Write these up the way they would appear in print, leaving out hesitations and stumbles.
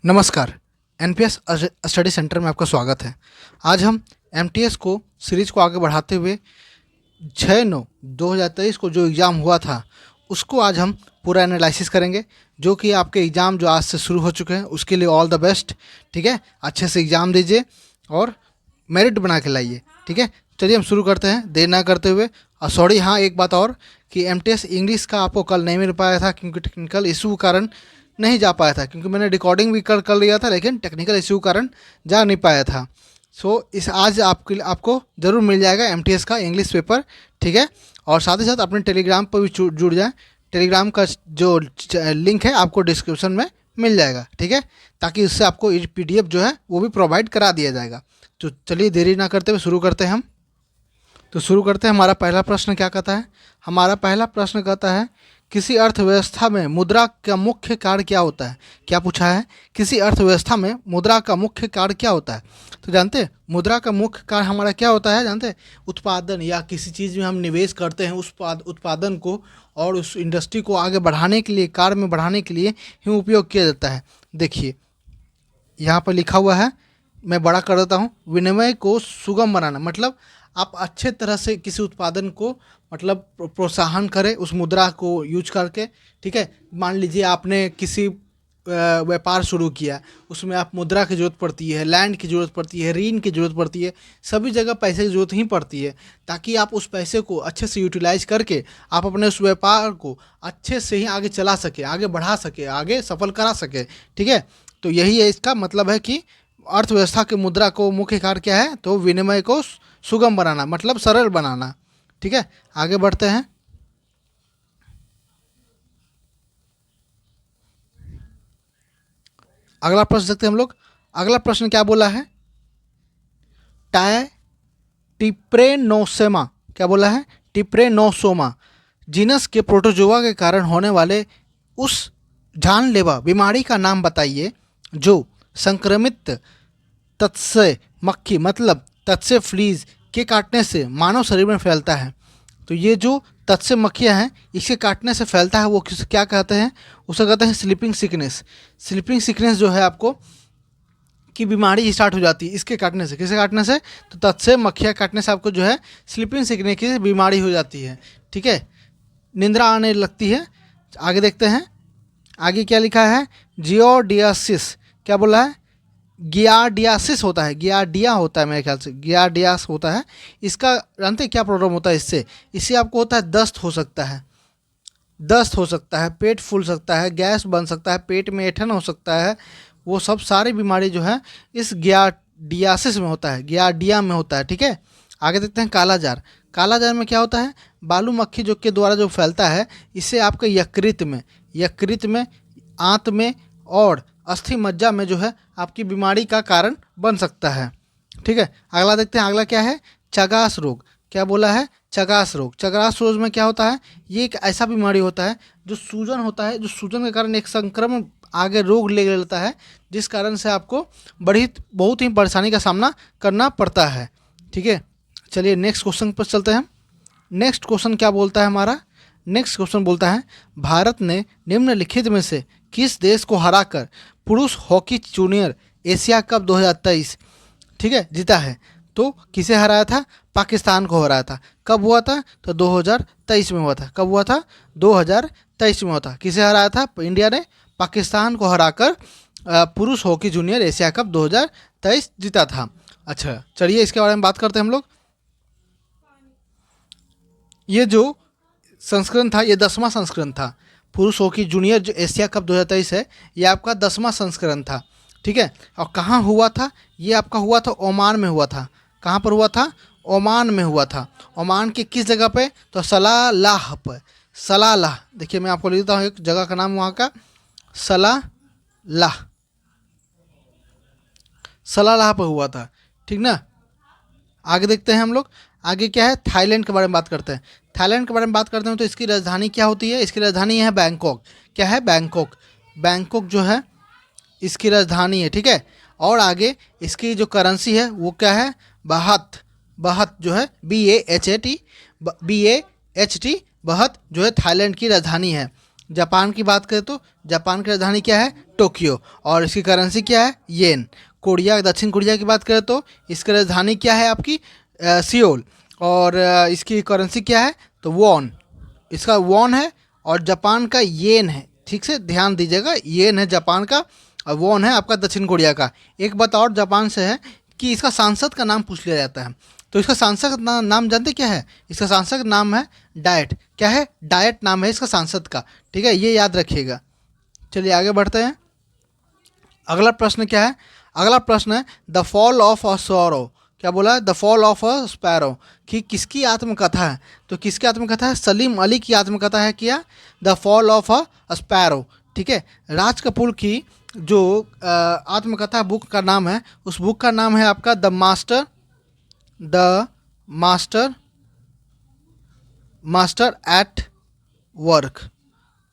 नमस्कार। NPS study centre में आपका स्वागत है। आज हम एमटीएस को सीरीज को आगे बढ़ाते हुए 6/9/2023 को जो एग्ज़ाम हुआ था उसको आज हम पूरा एनालिसिस करेंगे। जो कि आपके एग्ज़ाम जो आज से शुरू हो चुके हैं उसके लिए ऑल द बेस्ट। ठीक है, अच्छे से एग्ज़ाम दीजिए और मेरिट बना के लाइए। ठीक है, चलिए हम शुरू करते हैं देर ना करते हुए। और सॉरी, हाँ एक बात और कि एमटीएस इंग्लिश का आपको कल नहीं मिल पाया था क्योंकि टेक्निकल इशू के कारण नहीं जा पाया था, क्योंकि मैंने रिकॉर्डिंग भी कर लिया था लेकिन टेक्निकल इशू के कारण जा नहीं पाया था। इस आज आपको ज़रूर मिल जाएगा एमटीएस का इंग्लिश पेपर। ठीक है, और साथ ही साथ अपने टेलीग्राम पर भी जुड़ जाएं। टेलीग्राम का जो लिंक है आपको डिस्क्रिप्शन में मिल जाएगा। ठीक है, ताकि उससे आपको पीडीएफ जो है वो भी प्रोवाइड करा दिया जाएगा। तो चलिए देरी ना करते हुए शुरू करते हैं हम। तो शुरू करते हैं। हमारा पहला प्रश्न क्या कहता है? हमारा पहला प्रश्न कहता है किसी अर्थव्यवस्था में मुद्रा का मुख्य कार्य क्या होता है? क्या पूछा है? किसी अर्थव्यवस्था में मुद्रा का मुख्य कार्य क्या होता है? तो जानते हैं मुद्रा का मुख्य कार्य हमारा क्या होता है? जानते हैं, उत्पादन या किसी चीज़ में हम निवेश करते हैं उस उत्पादन को और उस इंडस्ट्री को आगे बढ़ाने के लिए, कार्य में बढ़ाने के लिए ही उपयोग किया जाता है। देखिए यहाँ पर लिखा हुआ है, मैं बड़ा कर देता हूँ। विनिमय को सुगम बनाना मतलब आप अच्छे तरह से किसी उत्पादन को मतलब प्रोत्साहन करें उस मुद्रा को यूज करके। ठीक है, मान लीजिए आपने किसी व्यापार शुरू किया, उसमें आप मुद्रा की ज़रूरत पड़ती है, लैंड की ज़रूरत पड़ती है, ऋण की ज़रूरत पड़ती है, सभी जगह पैसे की ज़रूरत ही पड़ती है। ताकि आप उस पैसे को अच्छे से यूटिलाइज करके आप अपने उस व्यापार को अच्छे से ही आगे चला सके, आगे बढ़ा सके, आगे सफल करा सके। ठीक है, तो यही है इसका मतलब है कि अर्थव्यवस्था की मुद्रा को मुख्य कार्य क्या है? तो विनिमय को सुगम बनाना मतलब सरल बनाना। ठीक है, आगे बढ़ते हैं। अगला प्रश्न देखते हैं हम लोग। अगला प्रश्न क्या बोला है? टाय टिप्रेनोसोमा। क्या बोला है? टिप्रेनोसोमा जीनस के प्रोटोजोआ के कारण होने वाले उस जानलेवा बीमारी का नाम बताइए जो संक्रमित तत्से मक्खी मतलब तत्से फ्लीज के काटने से मानव शरीर में फैलता है। तो ये जो तत्से मक्खियाँ हैं इसके काटने से फैलता है वो क्या कहते हैं? उसे कहते हैं स्लीपिंग सिकनेस। स्लीपिंग सिकनेस जो है आपको की बीमारी स्टार्ट हो जाती है इसके काटने से। किसके काटने से? तो तत्से मक्खियाँ काटने से आपको जो है स्लीपिंग सिकनेस की बीमारी हो जाती है। ठीक है, निंद्रा आने लगती है। आगे देखते हैं, आगे क्या लिखा है? जियोडियासिस। क्या बोला है? गियार्डियासिस होता है, गियार्डिया होता है मेरे ख्याल से, गियार्डियास होता है। इसका जानते हैं क्या प्रॉब्लम होता है इससे? इससे आपको होता है दस्त हो सकता है, दस्त हो सकता है, पेट फूल सकता है, गैस बन सकता है, पेट में ऐंठन हो सकता है। वो सब सारी बीमारी जो है इस गियार्डियासिस में होता है, गियार्डिया में होता है। ठीक है, आगे देखते हैं कालाजार। कालाजार में क्या होता है? बालू मक्खी जो के द्वारा जो फैलता है इससे आपके यकृत में, आंत में और अस्थि मज्जा में जो है आपकी बीमारी का कारण बन सकता है। ठीक है, अगला देखते हैं। अगला क्या है? चगास रोग। क्या बोला है? चगास रोग। चगास रोग में क्या होता है? ये एक ऐसा बीमारी होता है जो सूजन होता है, जो सूजन के कारण एक संक्रमण आगे रोग ले लेता है, जिस कारण से आपको बहुत ही परेशानी का सामना करना पड़ता है। ठीक है, चलिए नेक्स्ट क्वेश्चन पर चलते हैं। नेक्स्ट क्वेश्चन क्या बोलता है हमारा? नेक्स्ट क्वेश्चन बोलता है भारत ने निम्नलिखित में से किस देश को हराकर पुरुष हॉकी जूनियर एशिया कप 2023 ठीक है जीता है? तो किसे हराया था? पाकिस्तान को हराया था। कब हुआ था? तो 2023 में हुआ था। कब हुआ था? 2023 में हुआ था। किसे हराया था? इंडिया ने पाकिस्तान को हराकर पुरुष हॉकी जूनियर एशिया कप 2023 जीता था। अच्छा, चलिए इसके बारे में बात करते हैं हम लोग। ये जो संस्करण था ये 10वां संस्करण था। पुरुष हॉकी जूनियर जो एशिया कप 2023 है ये आपका 10वां संस्करण था। ठीक है, और कहाँ हुआ था? ये आपका हुआ था ओमान में हुआ था। कहाँ पर हुआ था? ओमान में हुआ था। ओमान की किस जगह पे? तो सलालाह पर। सलालाह, देखिए मैं आपको लिख देता हूँ एक जगह का नाम वहाँ का, सलालाह। सलालाह पर हुआ था। ठीक ना, आगे देखते हैं हम लोग। आगे क्या है? थाईलैंड के बारे में बात करते हैं। थाईलैंड के बारे में बात करते हैं तो इसकी राजधानी क्या होती है? इसकी राजधानी है बैंकॉक। क्या है? बैंकॉक। बैंकॉक जो है इसकी राजधानी है। ठीक है, और आगे इसकी जो करेंसी है वो क्या है? बाहत। बाहत जो है BAHT, BAHT बाहत जो है थाईलैंड की राजधानी है। जापान की बात करें तो जापान की राजधानी क्या है, टोक्यो, और इसकी करेंसी क्या है, येन। कोरिया, दक्षिण कोरिया की बात करें तो इसकी राजधानी क्या है आपकी, सियोल, और इसकी करेंसी क्या है, तो वॉन, इसका वॉन है, और जापान का येन है। ठीक से ध्यान दीजिएगा, येन है जापान का और वॉन है आपका दक्षिण कोरिया का। एक बात और जापान से है कि इसका सांसद का नाम पूछ लिया जाता है, तो इसका सांसद का नाम जानते क्या है, इसका सांसद का नाम है डाइट। क्या है, डाइट नाम है इसका सांसद का। ठीक है, ये याद रखिएगा। चलिए आगे बढ़ते हैं। अगला प्रश्न क्या है, अगला प्रश्न है the fall of a sorrow. क्या बोला है, the fall of a sparrow, कि किसकी आत्मकथा है, तो किसकी आत्मकथा है, सलीम अली की आत्मकथा है क्या, the fall of a sparrow. ठीक है, राज कपूर की जो आत्मकथा बुक का नाम है, उस बुक का नाम है आपका the master at work,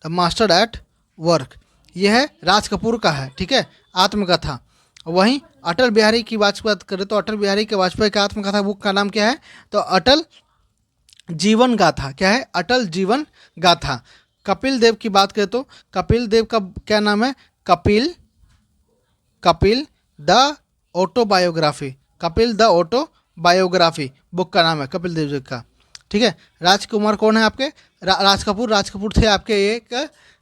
the master at work, यह है राज कपूर का है। ठीक है, आत्मकथा। वहीं अटल बिहारी की बात करें तो अटल बिहारी के वाजपेयी की आत्मकथा बुक का नाम क्या है, तो अटल जीवन गाथा। क्या है, अटल जीवन गाथा। कपिल देव की बात करें तो कपिल देव का क्या नाम है, Kapil the autobiography, Kapil the autobiography book का नाम है कपिल देव जी का। ठीक है, राजकुमार कौन है आपके, राज कपूर थे आपके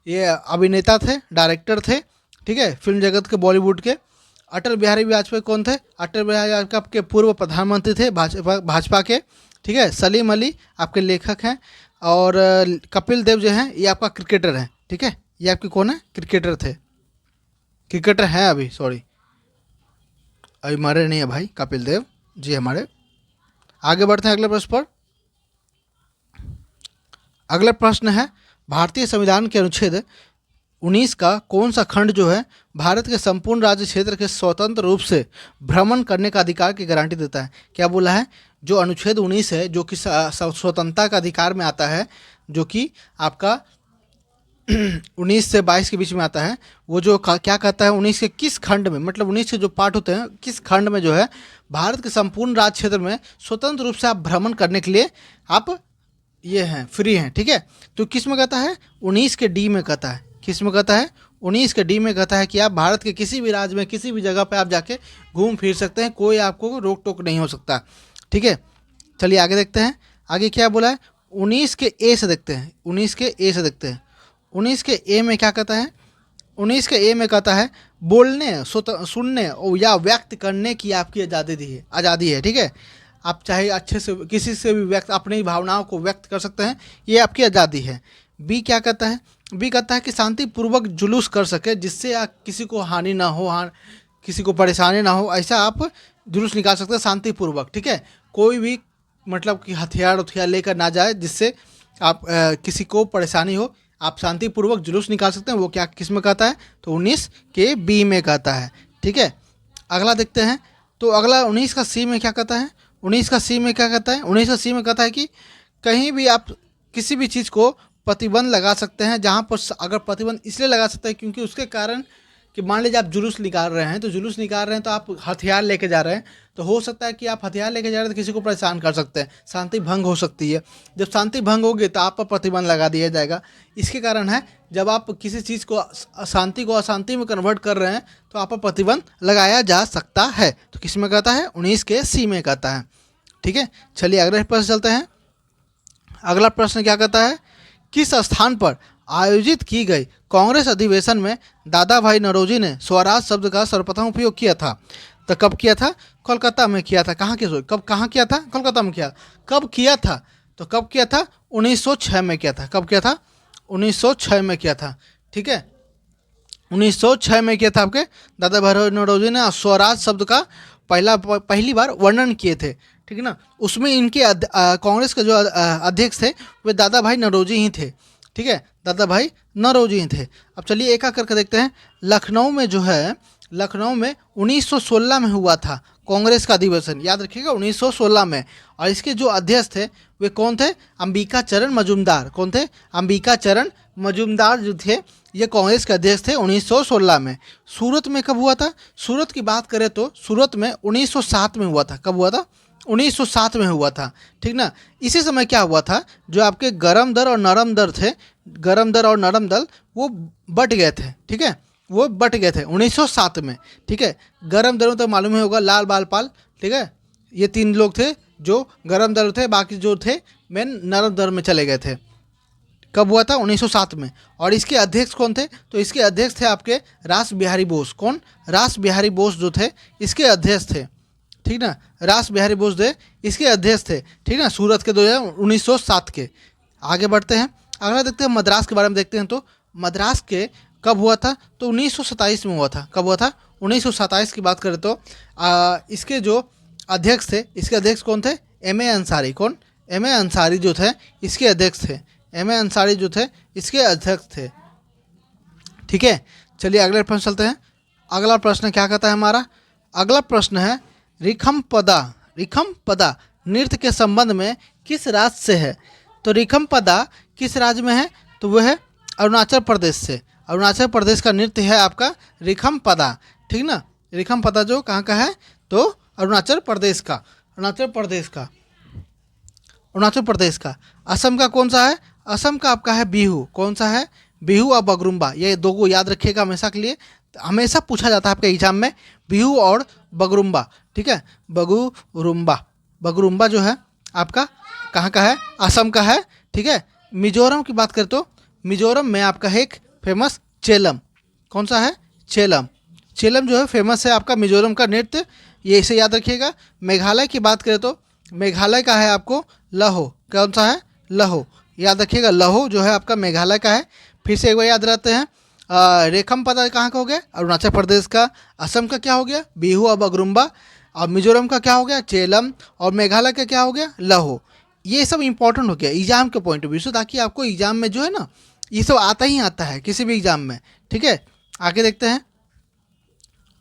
ये अभिनेता थे, डायरेक्टर थे। ठीक है, फिल्म जगत के, बॉलीवुड के। अटल बिहारी वाजपेयी कौन थे, अटल बिहारी वाजपेयी आपके पूर्व प्रधानमंत्री थे भाजपा के। ठीक है, सलीम अली आपके लेखक हैं, और कपिल देव जो हैं ये आपका क्रिकेटर हैं। ठीक है, ये आपके कौन है, क्रिकेटर थे, क्रिकेटर हैं अभी, सॉरी अभी मरे नहीं है भाई कपिल देव जी हमारे। आगे बढ़ते हैं अगले प्रश्न पर। अगला प्रश्न है भारतीय संविधान के अनुच्छेद 19 का कौन सा खंड जो है भारत के संपूर्ण राज्य क्षेत्र के स्वतंत्र रूप से भ्रमण करने का अधिकार की गारंटी देता है। क्या बोला है, जो अनुच्छेद 19 है जो कि स्वतंत्रता का अधिकार में आता है, जो कि आपका 19 से 22 के बीच में आता है, वो जो क्या कहता है 19 के किस खंड में, मतलब 19 के जो पार्ट होते हैं किस खंड में जो है भारत के संपूर्ण राज्य क्षेत्र में स्वतंत्र रूप से आप भ्रमण करने के लिए आप ये हैं, फ्री हैं। ठीक है, तो किस में कहता है, 19 के डी में कहता है, किस में कहता है, 19 के डी में कहता है कि आप भारत के किसी भी राज्य में किसी भी जगह पर आप जाके घूम फिर सकते हैं, कोई आपको रोक टोक नहीं हो सकता। ठीक है, चलिए आगे देखते हैं, आगे क्या बोला है, 19 के ए से देखते हैं, 19 के ए से देखते हैं। 19 के ए में क्या कहता है, 19 के ए में कहता है बोलने, सुनने या व्यक्त करने की आपकी आज़ादी है। ठीक है, आप चाहे अच्छे से किसी से भी व्यक्त अपनी भावनाओं को व्यक्त कर सकते हैं, ये आपकी आज़ादी है। बी क्या कहता है, बी कहता है कि शांतिपूर्वक जुलूस कर सके, जिससे आप किसी को हानि ना हो, किसी को परेशानी ना हो, ऐसा आप जुलूस निकाल सकते हैं शांतिपूर्वक। ठीक है, कोई भी मतलब कि हथियार लेकर ना जाए जिससे आप किसी को परेशानी हो, आप शांतिपूर्वक जुलूस निकाल सकते हैं। वो क्या किस में कहता है, तो 19 के बी में कहता है। ठीक है, अगला देखते हैं, तो अगला 19 का सी में क्या कहता है, 19 का सी में क्या कहता है, 19 का सी में कहता है कि कहीं भी आप किसी भी चीज़ को प्रतिबंध लगा सकते हैं, जहाँ पर अगर प्रतिबंध इसलिए लगा सकते हैं क्योंकि उसके कारण कि मान लीजिए आप जुलूस निकाल रहे हैं, तो जुलूस निकाल रहे हैं तो आप हथियार लेके जा रहे हैं, तो हो सकता है कि आप हथियार लेके जा रहे हैं तो किसी को परेशान कर सकते हैं, शांति भंग हो सकती है। जब शांति भंग होगी तो आप पर प्रतिबंध लगा दिया जाएगा। इसके कारण है जब आप किसी चीज़ को शांति को अशांति में कन्वर्ट कर रहे हैं तो आप पर प्रतिबंध लगाया जा सकता है। तो किस में कहता है, 19 के सी में कहता है। ठीक है, चलिए अगले प्रश्न चलते हैं। अगला प्रश्न क्या कहता है, किस स्थान पर आयोजित की गई कांग्रेस अधिवेशन में दादा भाई नौरोजी ने स्वराज शब्द का सर्वप्रथम उपयोग किया था। तो कब किया था, कोलकाता में किया था। कहाँ के कब कहाँ किया था, कोलकाता में किया। कब किया था, तो कब किया था, 1906 में किया था। कब किया था, 1906 में किया था। ठीक है, 1906 में किया था आपके दादा भाई नौरोजी ने स्वराज शब्द का पहली बार वर्णन किए थे। ठीक है ना, उसमें इनके कांग्रेस के जो अध्यक्ष थे वे दादा भाई नौरोजी ही थे। ठीक है, दादा भाई नौरोजी ही थे। अब चलिए एक एक करके देखते हैं। लखनऊ में जो है, लखनऊ में 1916 में हुआ था कांग्रेस का अधिवेशन, याद रखिएगा 1916 में। और इसके जो अध्यक्ष थे वे कौन थे, अंबिका चरण मजूमदार। कौन थे, अंबिका चरण मजूमदार जो थे ये कांग्रेस के अध्यक्ष थे 1916 में। सूरत में कब हुआ था, सूरत की बात करें तो सूरत में 1907 में हुआ था। कब हुआ था, 1907 में हुआ था। ठीक ना, इसी समय क्या हुआ था, जो आपके गरम दर और नरम दर थे गरम दल और नरम दल वो बट गए थे, ठीक है, वो बट गए थे 1907 में, ठीक है। गरम दलों तो मालूम ही होगा, लाल बाल पाल, ठीक है, ये 3 लोग थे जो गरम दल थे, बाकी जो थे मेन नरम दल में चले गए थे। कब हुआ था? 1907 में। और इसके अध्यक्ष कौन थे? तो इसके अध्यक्ष थे आपके रास बिहारी बोस। कौन? रास बिहारी बोस जो थे इसके अध्यक्ष थे, ठीक ना। रास बिहारी बोस थे इसके अध्यक्ष थे, ठीक ना, सूरत के 1907 के। आगे बढ़ते हैं, अगला देखते हैं मद्रास के बारे में देखते हैं। तो मद्रास के कब हुआ था? तो 1927 में हुआ था। कब हुआ था? 1927 की बात करें तो इसके जो अध्यक्ष थे, इसके अध्यक्ष कौन थे? M.A. अंसारी। कौन? M.A. अंसारी जो थे इसके अध्यक्ष थे। M.A. अंसारी जो थे इसके अध्यक्ष थे, ठीक है। चलिए अगले प्रश्न चलते हैं। अगला प्रश्न क्या कहता है हमारा? अगला प्रश्न है रिखमपदा। रिखमपदा नृत्य के संबंध में किस राज्य से है? तो रिखमपदा किस राज्य में है? तो वह है अरुणाचल प्रदेश से। अरुणाचल प्रदेश का नृत्य है आपका रिखमपदा, ठीक ना। रिखमपदा जो कहाँ का है? तो अरुणाचल प्रदेश का। अरुणाचल प्रदेश का, अरुणाचल प्रदेश का। असम का कौन सा है? असम का आपका है बिहू। कौन सा है? बिहू और बगरुम्बा। ये दो को याद रखिएगा हमेशा के लिए, हमेशा पूछा जाता है आपके एग्जाम में, बिहू और बगरुम्बा, ठीक है। बगुरुम्बा, बगरुम्बा जो है आपका कहाँ का है? असम का है, ठीक है। मिजोरम की बात करें तो मिजोरम में आपका है एक फेमस चेलम। कौन सा है? चेलम। चेलम जो है फेमस है आपका मिजोरम का नृत्य, ये इसे याद रखिएगा। मेघालय की बात करें तो मेघालय का है आपको लहो। कौन सा है? लहो, याद रखिएगा। लहो जो है आपका मेघालय का है। फिर से एक बार याद रहते हैं। रेखमपदा कहाँ का हो गया? अरुणाचल प्रदेश का। असम का क्या हो गया? बिहू और बगरुम्बा। और मिजोरम का क्या हो गया? चेलम। और मेघालय का क्या हो गया? लहो। ये सब इंपॉर्टेंट हो गया एग्जाम के पॉइंट ऑफ व्यू से, ताकि आपको एग्जाम में जो है ना ये सब आता ही आता है किसी भी एग्जाम में, ठीक है। आगे देखते हैं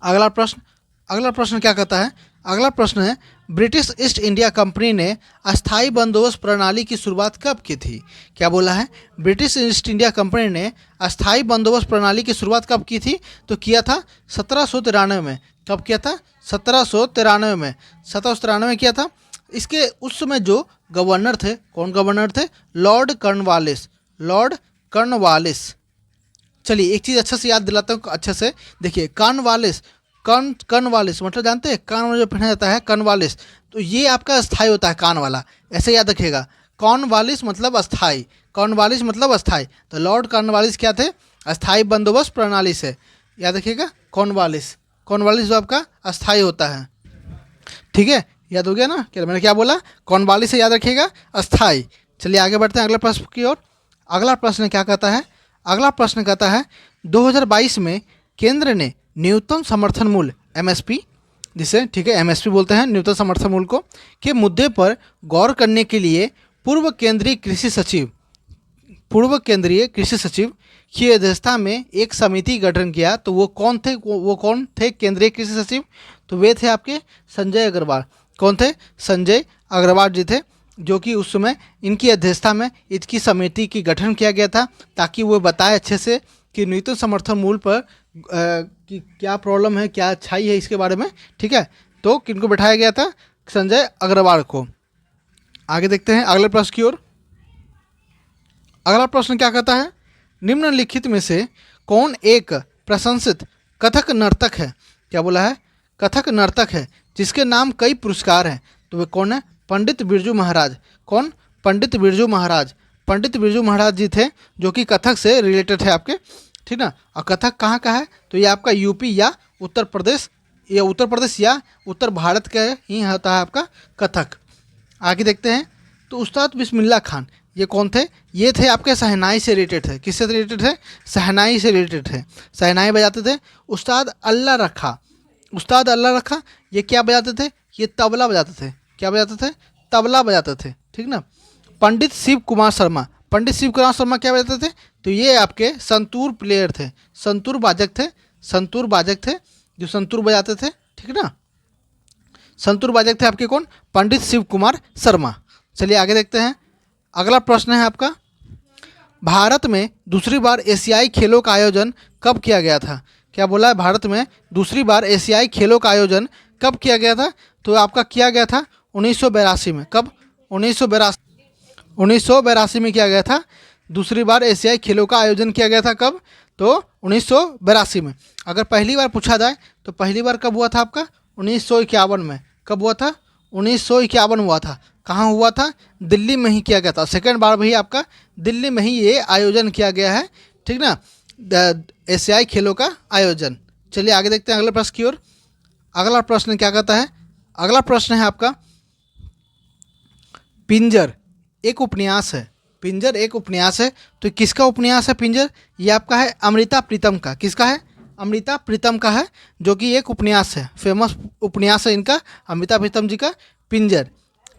अगला प्रश्न। अगला प्रश्न क्या कहता है? अगला प्रश्न है ब्रिटिश ईस्ट इंडिया कंपनी ने अस्थाई बंदोबस्त प्रणाली की शुरुआत कब की थी? क्या बोला है? ब्रिटिश ईस्ट इंडिया कंपनी ने अस्थाई बंदोबस्त प्रणाली की शुरुआत कब की थी? तो किया था 1793 में। कब किया था? 1793 में। 1793 में किया था। इसके उस समय जो गवर्नर थे, कौन गवर्नर थे? Lord Cornwallis. Lord Cornwallis. चलिए एक चीज़ अच्छे से याद दिलाता हूँ, अच्छे से देखिए। कॉर्नवालिस, कॉर्नवालिस मतलब जानते हैं? कान में जो पहना जाता है कॉर्नवालिस, तो ये आपका अस्थाई होता है, कान वाला, ऐसे याद रखिएगा। कॉर्नवालिस मतलब अस्थाई, कॉर्नवालिस मतलब अस्थाई। तो लॉर्ड कॉर्नवालिस क्या थे? अस्थाई बंदोबस्त प्रणाली से, याद रखिएगा। कॉर्नवालिस, कॉर्नवालिस जो आपका अस्थाई होता है, ठीक है। याद हो गया ना? क्या मैंने क्या बोला? कॉर्नवालिस से याद रखिएगा, अस्थाई। चलिए आगे बढ़ते हैं अगले प्रश्न की ओर। अगला प्रश्न क्या कहता है? अगला प्रश्न कहता है 2022 में केंद्र ने न्यूनतम समर्थन मूल्य MSP, जिसे ठीक है MSP बोलते हैं न्यूनतम समर्थन मूल्य को, के मुद्दे पर गौर करने के लिए पूर्व केंद्रीय कृषि सचिव की अध्यक्षता में एक समिति गठन किया। तो वो कौन थे? वो कौन थे केंद्रीय कृषि सचिव? तो वे थे आपके संजय अग्रवाल। कौन थे? संजय अग्रवाल जी थे, जो कि उस समय इनकी अध्यक्षता में इसकी समिति की गठन किया गया था, ताकि वो बताए अच्छे से कि न्यूनतम समर्थन मूल्य पर कि क्या प्रॉब्लम है, क्या अच्छाई है इसके बारे में, ठीक है। तो किनको बैठाया गया था? संजय अग्रवाल को। आगे देखते हैं अगले प्रश्न की ओर। अगला प्रश्न क्या कहता है? निम्नलिखित में से कौन एक प्रशंसित कथक नर्तक है? क्या बोला है? कथक नर्तक है जिसके नाम कई पुरस्कार हैं। तो वे कौन है? पंडित बिरजू महाराज। कौन? पंडित बिरजू महाराज। पंडित बिरजू महाराज जी थे, जो कि कथक से रिलेटेड है आपके, ठीक ना। और कथक कहाँ का है? तो ये आपका यूपी या उत्तर प्रदेश, या उत्तर भारत का ही होता है आपका कथक। आगे देखते हैं। तो उस्ताद बिस्मिल्लाह खान ये कौन थे? ये थे आपके शहनाई से रिलेटेड है। किससे रिलेटेड है? शहनाई से रिलेटेड है। शहनाई बजाते थे। उस्ताद अल्लाह रखा, उस्ताद अल्लाह रखा ये क्या बजाते थे? ये तबला बजाते थे। क्या बजाते थे? तबला बजाते थे, ठीक ना। पंडित शिव कुमार शर्मा, पंडित शिव कुमार शर्मा क्या बजाते थे? तो ये आपके संतूर प्लेयर थे, संतूर बाजक थे, संतूर बाजक थे जो संतूर बजाते थे, ठीक ना। संतूर बाजक थे आपके कौन? पंडित शिव कुमार शर्मा। चलिए आगे देखते हैं। अगला प्रश्न है आपका, भारत में दूसरी बार एशियाई खेलों का आयोजन कब किया गया था? क्या बोला है? भारत में दूसरी बार एशियाई खेलों का आयोजन कब किया गया था? तो आपका किया गया था 1982 में। कब? 1982 में किया गया था, दूसरी बार एशियाई खेलों का आयोजन किया गया था कब? तो 1982 में। अगर पहली बार पूछा जाए तो पहली बार कब हुआ था आपका? 1951 में। कब हुआ था? 1951 हुआ था। कहाँ हुआ था? दिल्ली में ही किया गया था। सेकेंड बार भी आपका दिल्ली में ही ये आयोजन किया गया है, ठीक ना, एशियाई खेलों का आयोजन। चलिए आगे देखते हैं अगले प्रश्न की ओर। अगला प्रश्न क्या कहता है? अगला प्रश्न है आपका, पिंजर एक उपन्यास है। पिंजर एक उपन्यास है, तो किसका उपन्यास है पिंजर? ये आपका है अमृता प्रीतम का। किसका है? अमृता प्रीतम का है, जो कि एक उपन्यास है, फेमस उपन्यास है इनका, अमृता प्रीतम जी का पिंजर,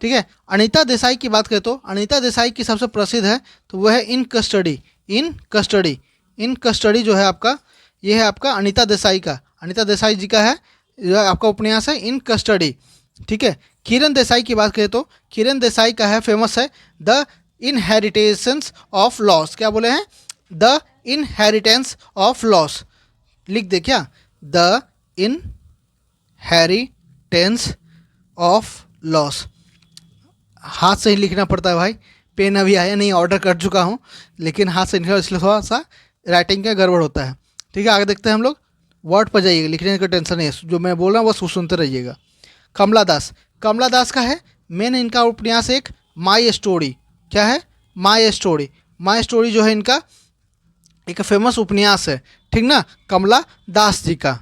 ठीक है। अनीता देसाई की बात करें तो अनीता देसाई की सबसे प्रसिद्ध है तो वह है इन कस्टडी। इन कस्टडी, इन कस्टडी जो है आपका, ये है आपका अनीता देसाई का, अनीता देसाई जी का है, जो आपका उपन्यास है इन कस्टडी, ठीक है। किरण देसाई की बात करें तो किरण देसाई का है, फेमस है द इनहेरिटेंस ऑफ लॉस। क्या बोले हैं? The inheritance of loss. लिख दे क्या? The inheritance of loss. हाथ से ही लिखना पड़ता है भाई, पेन अभी आया नहीं, ऑर्डर कर चुका हूँ, लेकिन हाथ से लिखना इसलिए थोड़ा सा राइटिंग का गड़बड़ होता है, ठीक है। आगे देखते हैं हम लोग। वर्ड पर जाइएगा, लिखने का टेंशन नहीं है, जो मैं बोल रहा हूँ बस सुनते रहिएगा। कमला दास, कमला दास का है मैंने इनका उपन्यास एक माई स्टोरी। क्या है? My story. माई स्टोरी जो है इनका एक फेमस उपन्यास है, ठीक ना, कमला दास जी का।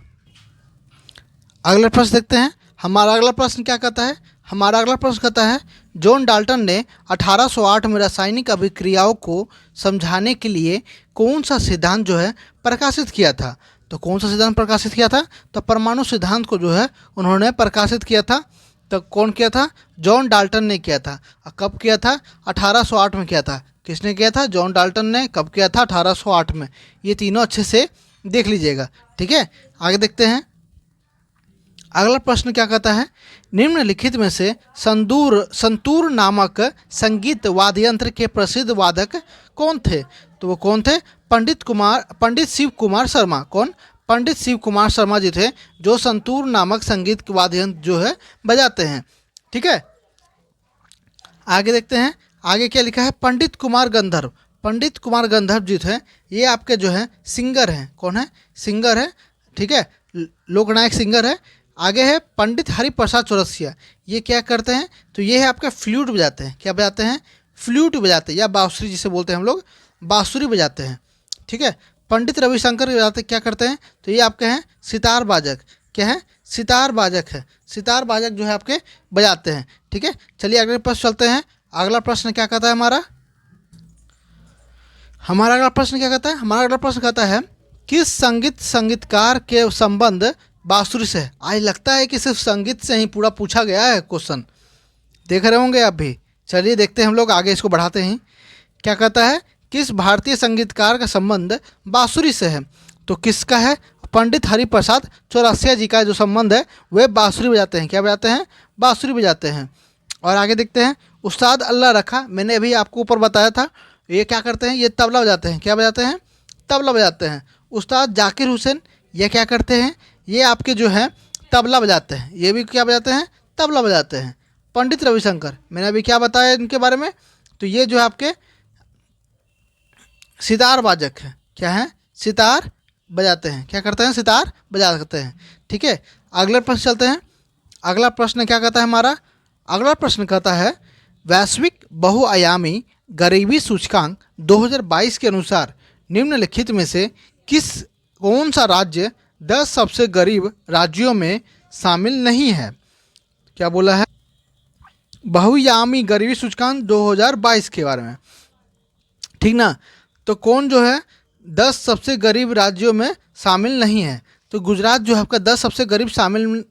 अगला प्रश्न देखते हैं। हमारा अगला प्रश्न क्या कहता है? हमारा अगला प्रश्न कहता है, जॉन डाल्टन ने 1808 में रासायनिक अभिक्रियाओं को समझाने के लिए कौन सा सिद्धांत जो है प्रकाशित किया था? तो कौन सा सिद्धांत प्रकाशित किया था? तो परमाणु सिद्धांत को जो है उन्होंने प्रकाशित किया था। तो कौन किया था? जॉन डाल्टन ने किया था। कब किया था? 1808 में किया था। किसने किया था? जॉन डाल्टन ने। कब किया था? 1808 में। ये तीनों अच्छे से देख लीजिएगा, ठीक है। आगे देखते हैं। अगला प्रश्न क्या कहता है? निम्नलिखित में से संतूर नामक संगीत वाद्य यंत्र के प्रसिद्ध वादक कौन थे? तो वो कौन थे? पंडित शिव कुमार शर्मा। कौन? पंडित शिव कुमार शर्मा जी थे, जो संतूर नामक संगीत वाद्य यंत्र जो है बजाते हैं, ठीक है। आगे देखते हैं। आगे क्या लिखा है? पंडित कुमार गंधर्व। पंडित कुमार गंधर्व जी थे, ये आपके जो है सिंगर हैं। कौन है? सिंगर है, ठीक है, लोकनायक सिंगर है। आगे है पंडित हरिप्रसाद चौरसिया। ये क्या करते हैं? तो ये है आपका फ्लूट बजाते हैं। क्या बजाते हैं? फ्लूट बजाते हैं, या बांसुरी जिसे बोलते हैं हम लोग, बांसुरी बजाते हैं, ठीक है। पंडित रविशंकर बजाते क्या करते हैं? तो ये आपके हैं सितार बाजक। क्या है? सितार बाजक है। सितार बाजक जो है आपके बजाते हैं, ठीक है। चलिए अगले प्रश्न चलते हैं। अगला प्रश्न क्या कहता है हमारा? हमारा अगला प्रश्न क्या कहता है? हमारा अगला प्रश्न कहता है, किस संगीतकार के संबंध बांसुरी से है? आज लगता है कि सिर्फ संगीत से ही पूरा पूछा गया है क्वेश्चन, देख रहे होंगे आप भी। चलिए देखते हैं हम लोग आगे, इसको बढ़ाते हैं। क्या कहता है? किस भारतीय संगीतकार का संबंध बांसुरी से है? तो किसका है? पंडित हरिप्रसाद चौरसिया जी का जो संबंध है वह बांसुरी बजाते हैं। क्या बजाते हैं? बांसुरी बजाते हैं। और आगे देखते हैं। उस्ताद अल्लाह रखा, मैंने अभी आपको ऊपर बताया था, ये क्या करते हैं? ये तबला बजाते हैं। क्या बजाते हैं? तबला बजाते हैं। उस्ताद जाकिर हुसैन, ये क्या करते हैं? ये आपके जो है तबला बजाते हैं। ये भी क्या बजाते हैं? तबला बजाते हैं। पंडित रविशंकर, मैंने अभी क्या बताया इनके बारे में? तो ये जो है आपके सितार बाजक है। क्या है? सितार बजाते हैं। क्या करते हैं? सितार बजाते हैं, ठीक है। अगले प्रश्न चलते हैं। अगला प्रश्न क्या कहता है हमारा? अगला प्रश्न कहता है, वैश्विक बहुआयामी गरीबी सूचकांक 2022 के अनुसार निम्नलिखित में से कौन सा राज्य 10 सबसे गरीब राज्यों में शामिल नहीं है? क्या बोला है? बहुआयामी गरीबी सूचकांक 2022 के बारे में, ठीक ना। तो कौन जो है 10 सबसे गरीब राज्यों में शामिल नहीं है? तो गुजरात जो है आपका 10 सबसे गरीब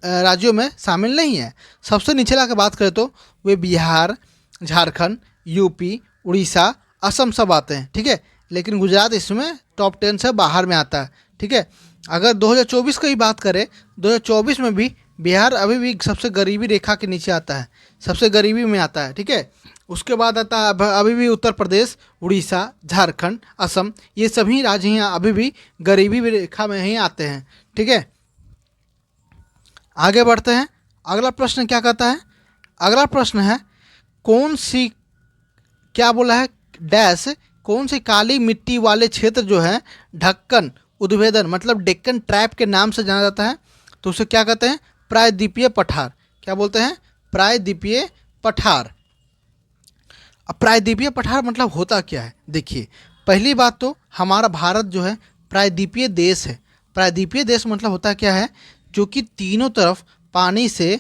राज्यों में शामिल नहीं है। सबसे निचला की बात करें तो वे बिहार, झारखंड, यूपी, उड़ीसा, असम सब आते हैं, ठीक है। लेकिन गुजरात इसमें टॉप 10 से बाहर में आता है, ठीक है। अगर 2024 की बात करें, 2024 में भी बिहार अभी भी सबसे गरीबी रेखा के नीचे आता है, सबसे गरीबी में आता है, ठीक है। उसके बाद आता है अभी भी उत्तर प्रदेश, उड़ीसा, झारखंड, असम, ये सभी राज्य यहाँ अभी भी गरीबी रेखा में ही आते हैं, ठीक है। आगे बढ़ते हैं। अगला प्रश्न क्या कहता है? अगला प्रश्न है, कौन सी, क्या बोला है, डैश कौन सी काली मिट्टी वाले क्षेत्र जो है ढक्कन उद्भेदन मतलब डेक्कन ट्रैप के नाम से जाना जाता है? तो उसे क्या कहते हैं? प्रायद्वीपीय पठार। क्या बोलते हैं? प्रायद्वीपीय पठार। अब प्रायद्वीपीय पठार मतलब होता क्या है? देखिए, पहली बात तो हमारा भारत जो है प्रायद्वीपीय देश है। प्रायद्वीपीय देश मतलब होता क्या है? जो कि तीनों तरफ पानी से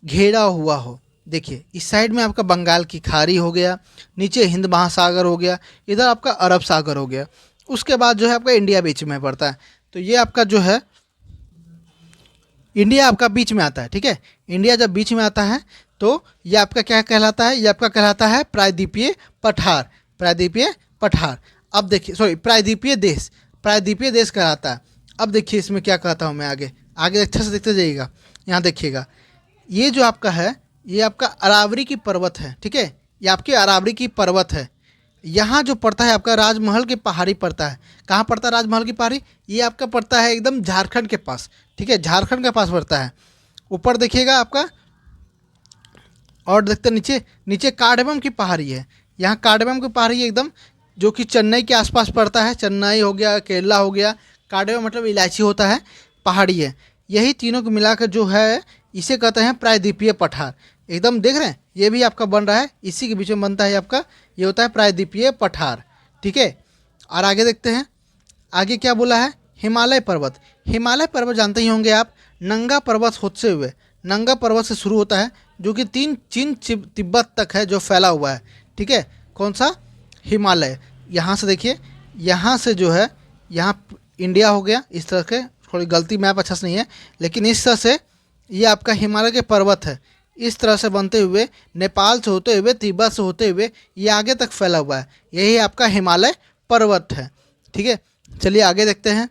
घेरा हुआ हो। देखिए, इस साइड में आपका बंगाल की खाड़ी हो गया, नीचे हिंद महासागर हो गया, इधर आपका अरब सागर हो गया, उसके बाद जो है आपका इंडिया बीच में पड़ता है। तो ये आपका जो है इंडिया आपका बीच में आता है। ठीक है, इंडिया जब बीच में आता है तो ये आपका क्या कहलाता है? ये आपका कहलाता है प्रायद्वीपीय पठार। प्रायद्वीपीय पठार। अब देखिए, सॉरी, प्रायद्वीपीय देश, प्रायद्वीपीय देश कहलाता है। अब देखिए इसमें क्या कहता हूँ मैं, आगे आगे अच्छे से देखते जाइएगा। यहाँ देखिएगा, ये जो आपका है ये आपका अरावली की पर्वत है। ठीक है, ये आपकी अरावली की पर्वत है। यहाँ जो पड़ता है आपका राजमहल की पहाड़ी पड़ता है। कहाँ पड़ता है राजमहल की पहाड़ी? ये आपका पड़ता है एकदम झारखंड के पास। ठीक है, झारखंड के पास पड़ता है। ऊपर देखिएगा आपका, और देखते नीचे, नीचे कार्डमम की पहाड़ी है। यहाँ कार्डमम की पहाड़ी एकदम जो कि चेन्नई के आसपास पड़ता है। चेन्नई हो गया, केरला हो गया। कार्डमम मतलब इलायची होता है, पहाड़ी है। यही तीनों को मिलाकर जो है इसे कहते हैं प्रायद्वीपीय पठार। एकदम देख रहे हैं, ये भी आपका बन रहा है, इसी के बीच में बनता है आपका, ये होता है प्रायद्वीपीय पठार। ठीक है, और आगे देखते हैं, आगे क्या बोला है? हिमालय पर्वत। हिमालय पर्वत जानते ही होंगे आप, नंगा पर्वत होते हुए, नंगा पर्वत से शुरू होता है जो कि चीन तिब्बत तक है जो फैला हुआ है। ठीक है, कौन सा? हिमालय। यहाँ से देखिए, यहाँ से जो है, यहाँ इंडिया हो गया इस तरह के, थोड़ी गलती मैप अच्छा से नहीं है, लेकिन इस तरह से ये आपका हिमालय के पर्वत है। इस तरह से बनते हुए नेपाल से होते हुए, तिब्बत से होते हुए ये आगे तक फैला हुआ है। यही आपका हिमालय पर्वत है। ठीक है, चलिए आगे देखते हैं।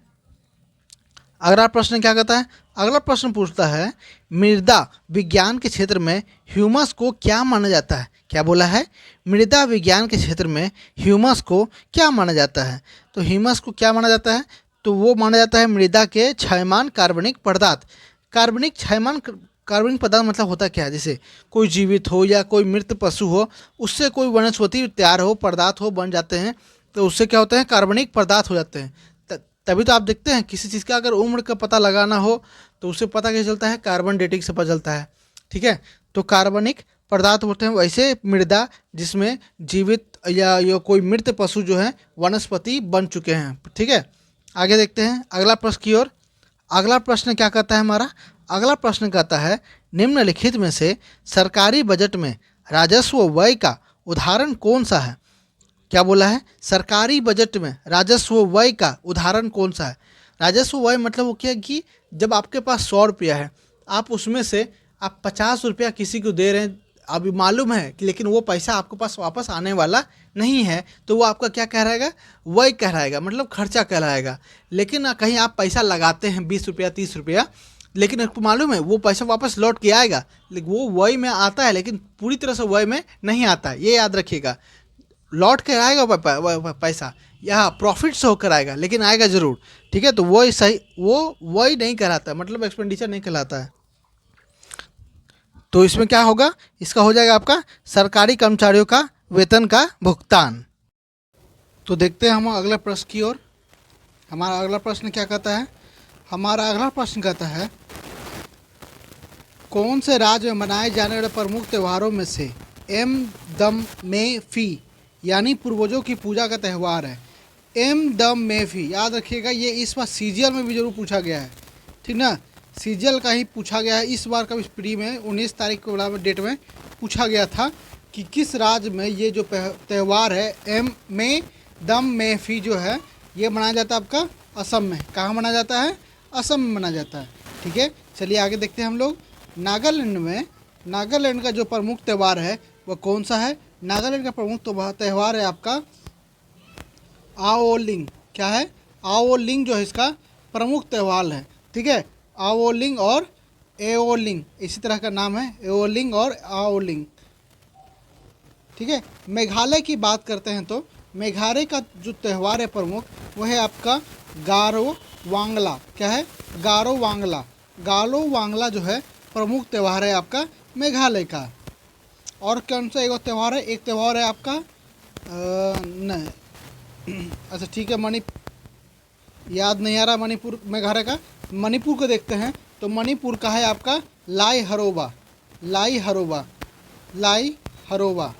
अगला प्रश्न क्या कहता है? अगला प्रश्न पूछता है, मृदा विज्ञान के क्षेत्र में ह्यूमस को क्या माना जाता है? क्या बोला है? मृदा विज्ञान के क्षेत्र में ह्यूमस को क्या माना जाता है? तो ह्यूमस को क्या माना जाता है? तो वो माना जाता है मृदा के क्षयमान कार्बनिक पदार्थ। कार्बनिक क्षयमान कार्बनिक पदार्थ मतलब होता क्या है? जैसे कोई जीवित हो या कोई मृत पशु हो, उससे कोई वनस्पति तैयार हो, पदार्थ हो, बन जाते हैं, तो उससे क्या होते हैं? कार्बनिक पदार्थ हो जाते हैं। तभी तो आप देखते हैं किसी चीज़ का अगर उम्र का पता लगाना हो तो उससे पता कैसे चलता है? कार्बन डेटिंग से पता चलता है। ठीक है, तो कार्बनिक पदार्थ होते हैं। वैसे मृदा जिसमें जीवित या कोई मृत पशु जो है वनस्पति बन चुके हैं। ठीक है, आगे देखते हैं अगला प्रश्न की ओर। अगला प्रश्न क्या कहता है हमारा? अगला प्रश्न कहता है, निम्नलिखित में से सरकारी बजट में राजस्व व्यय का उदाहरण कौन सा है? क्या बोला है? सरकारी बजट में राजस्व व्यय का उदाहरण कौन सा है? राजस्व व्यय मतलब वो क्या है कि जब आपके पास 100 रुपया है, आप उसमें से आप 50 रुपया किसी को दे रहे हैं, अभी मालूम है कि लेकिन वो पैसा आपके पास वापस आने वाला नहीं है, तो वो आपका क्या कहलाएगा? व्यय कहलाएगा, मतलब खर्चा कहलाएगा। लेकिन कहीं आप पैसा लगाते हैं 20 रुपया 30 रुपया, लेकिन आपको मालूम है वो पैसा वापस लौट के आएगा, लेकिन वो व्यय में आता है, लेकिन पूरी तरह से व्यय में नहीं आता है। ये याद रखिएगा, लौट के आएगा पैसा, या प्रॉफिट से होकर आएगा, लेकिन आएगा जरूर। ठीक है, तो वो सही, वो वही नहीं कहलाता, मतलब एक्सपेंडिचर नहीं कहलाता है। तो इसमें क्या होगा? इसका हो जाएगा आपका सरकारी कर्मचारियों का वेतन का भुगतान। तो देखते हैं हम अगले प्रश्न की ओर। हमारा अगला प्रश्न क्या कहता है? हमारा अगला प्रश्न कहता है, कौन से राज्य में मनाए जाने वाले प्रमुख त्योहारों में से एम दम में फी यानी पूर्वजों की पूजा का त्यौहार है? एम दम में फी, याद रखिएगा, ये इस बार सीजीएल में भी जरूर पूछा गया है। ठीक ना, सीजीएल का ही पूछा गया है इस बार का। इस प्री में 19 तारीख को डेट में पूछा गया था कि किस राज्य में ये जो त्यौहार है एम में दम में फी जो है ये मनाया जाता है आपका असम में। कहाँ मनाया जाता है? असम में मनाया जाता है। ठीक है, चलिए आगे देखते हैं हम लोग। नागालैंड में, नागालैंड का जो प्रमुख त्यौहार है वह कौन सा है? नागालैंड का प्रमुख त्यौहार है आपका आओलिंग। क्या है? आओलिंग जो है इसका प्रमुख त्यौहार है। ठीक है, आओलिंग और एओलिंग इसी तरह का नाम है, एओलिंग और आओलिंग। ठीक है, मेघालय की बात करते हैं तो मेघालय का जो त्यौहार है प्रमुख वह है आपका गारो वांगला। क्या है? गारो वांगला। गारो वांगला जो है प्रमुख त्यौहार है आपका मेघालय का। और कौन सा एक त्यौहार है? एक त्यौहार है आपका नहीं, अच्छा ठीक है, याद नहीं आ रहा मणिपुर मेघालय का। मणिपुर को देखते हैं, तो मणिपुर का है आपका लाई हरोबा। लाई हरोबा, लाई हरोबा,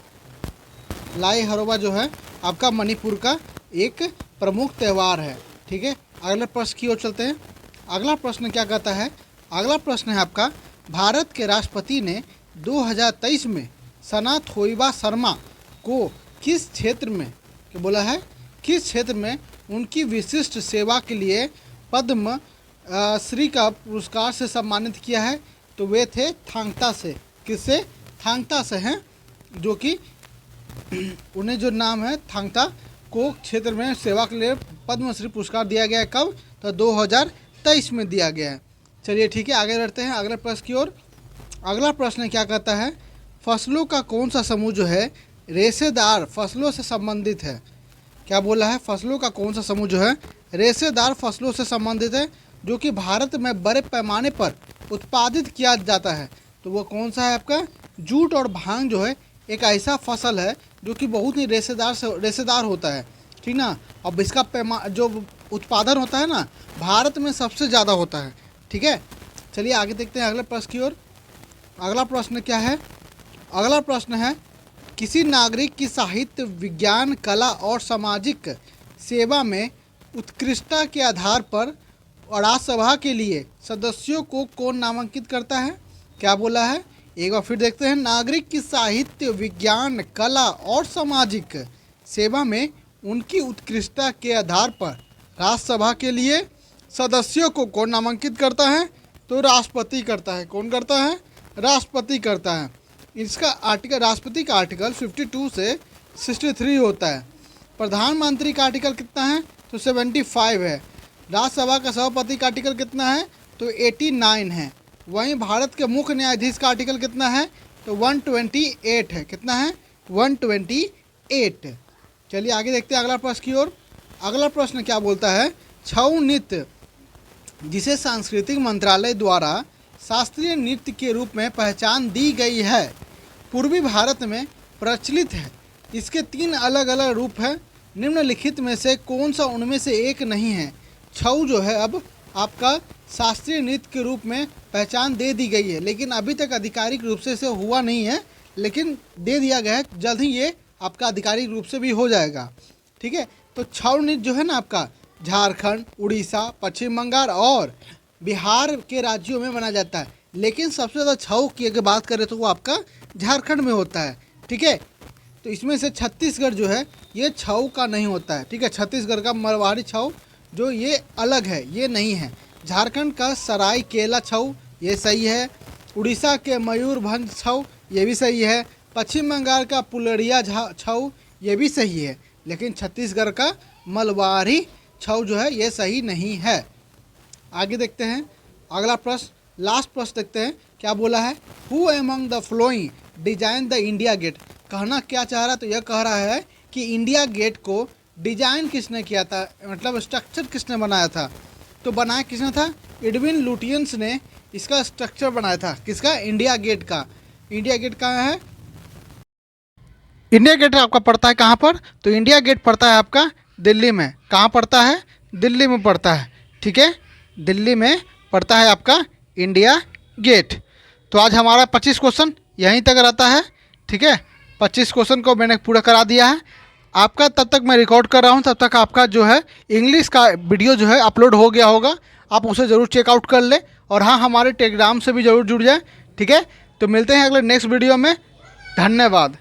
लाई हरोबा जो है आपका मणिपुर का एक प्रमुख त्यौहार है। ठीक है, अगले प्रश्न की ओर चलते हैं। अगला प्रश्न क्या कहता है? अगला प्रश्न है आपका, भारत के राष्ट्रपति ने 2023 में सना थोईबा शर्मा को किस क्षेत्र में, क्या बोला है, किस क्षेत्र में उनकी विशिष्ट सेवा के लिए पद्म श्री का पुरस्कार से सम्मानित किया है? तो वे थे थांगता से। किससे? थांगता से हैं, जो कि उन्हें जो नाम है थांगता को क्षेत्र में सेवा के लिए पद्मश्री पुरस्कार दिया गया है। कब? तो 2023 में दिया गया है। चलिए ठीक है, आगे बढ़ते हैं अगले प्रश्न की ओर। अगला प्रश्न क्या कहता है? फसलों का कौन सा समूह जो है रेशेदार फसलों से संबंधित है? क्या बोला है? फसलों का कौन सा समूह जो है रेशेदार फसलों से संबंधित है, जो कि भारत में बड़े पैमाने पर उत्पादित किया जाता है? तो वो कौन सा है आपका? जूट और भांग जो है एक ऐसा फसल है जो कि बहुत ही रेशेदार होता है। ठीक ना, अब इसका जो उत्पादन होता है ना, भारत में सबसे ज़्यादा होता है। ठीक है, चलिए आगे देखते हैं अगले प्रश्न की ओर। अगला प्रश्न क्या है? अगला प्रश्न है, किसी नागरिक की साहित्य, विज्ञान, कला और सामाजिक सेवा में उत्कृष्टता के आधार पर राज्यसभा के लिए सदस्यों को कौन नामांकित करता है? क्या बोला है? एक बार फिर देखते हैं। नागरिक की साहित्य, विज्ञान, कला और सामाजिक सेवा में उनकी उत्कृष्टता के आधार पर राज्यसभा के लिए सदस्यों को कौन नामांकित करता है? तो राष्ट्रपति करता है। कौन करता है? राष्ट्रपति करता है। इसका आर्टिकल, राष्ट्रपति का आर्टिकल 52 से 63 होता है। प्रधानमंत्री का आर्टिकल कितना है? तो 75 है। राज्यसभा का सभापति का आर्टिकल कितना है? तो 89 है। वहीं भारत के मुख्य न्यायाधीश का आर्टिकल कितना है? तो 128 है। कितना है? 128। चलिए आगे देखते हैं अगला प्रश्न की ओर। अगला प्रश्न क्या बोलता है? छऊ नृत्य, जिसे सांस्कृतिक मंत्रालय द्वारा शास्त्रीय नृत्य के रूप में पहचान दी गई है, पूर्वी भारत में प्रचलित है। इसके 3 अलग अलग रूप हैं। निम्नलिखित में से कौन सा उनमें से एक नहीं है? छऊ जो है अब आपका शास्त्रीय नृत्य के रूप में पहचान दे दी गई है, लेकिन अभी तक आधिकारिक रूप से इसे हुआ नहीं है, लेकिन दे दिया गया है। जल्द ही ये आपका आधिकारिक रूप से भी हो जाएगा। ठीक है, तो छऊ नृत्य जो है ना आपका झारखंड, उड़ीसा, पश्चिम बंगाल और बिहार के राज्यों में मनाया जाता है, लेकिन सबसे ज़्यादा छऊ की अगर बात करें तो वो आपका झारखंड में होता है। ठीक है, तो इसमें से छत्तीसगढ़ जो है ये छऊ का नहीं होता है। ठीक है, छत्तीसगढ़ का मरवाड़ी छऊ जो ये अलग है, ये नहीं है। झारखंड का सरायकेला छऊ ये सही है। उड़ीसा के मयूरभंज छऊ ये भी सही है। पश्चिम बंगाल का पुलरिया छऊ ये भी सही है, लेकिन छत्तीसगढ़ का मलवारी छऊ जो है ये सही नहीं है। आगे देखते हैं अगला प्रश्न, लास्ट प्रश्न देखते हैं क्या बोला है। Who among the following design the India Gate? कहना क्या चाह रहा है? तो यह कह रहा है कि इंडिया गेट को डिजाइन किसने किया था, मतलब स्ट्रक्चर किसने बनाया था? तो बनाया किसने था? एडविन लुटियंस ने इसका स्ट्रक्चर बनाया था। किसका? इंडिया गेट का। इंडिया गेट कहाँ है? इंडिया गेट आपका पड़ता है कहाँ पर? तो इंडिया गेट पड़ता है आपका दिल्ली में। कहाँ पड़ता है? दिल्ली में पड़ता है। ठीक है, दिल्ली में पड़ता है आपका इंडिया गेट। तो आज हमारा 25 क्वेश्चन यहीं तक रहता है। ठीक है, 25 क्वेश्चन को मैंने पूरा करा दिया है आपका। तब तक मैं रिकॉर्ड कर रहा हूँ, तब तक आपका जो है इंग्लिश का वीडियो जो है अपलोड हो गया होगा। आप उसे ज़रूर चेकआउट कर ले, और हाँ, हमारे टेलीग्राम से भी ज़रूर जुड़ जाए। ठीक है, तो मिलते हैं अगले नेक्स्ट वीडियो में। धन्यवाद।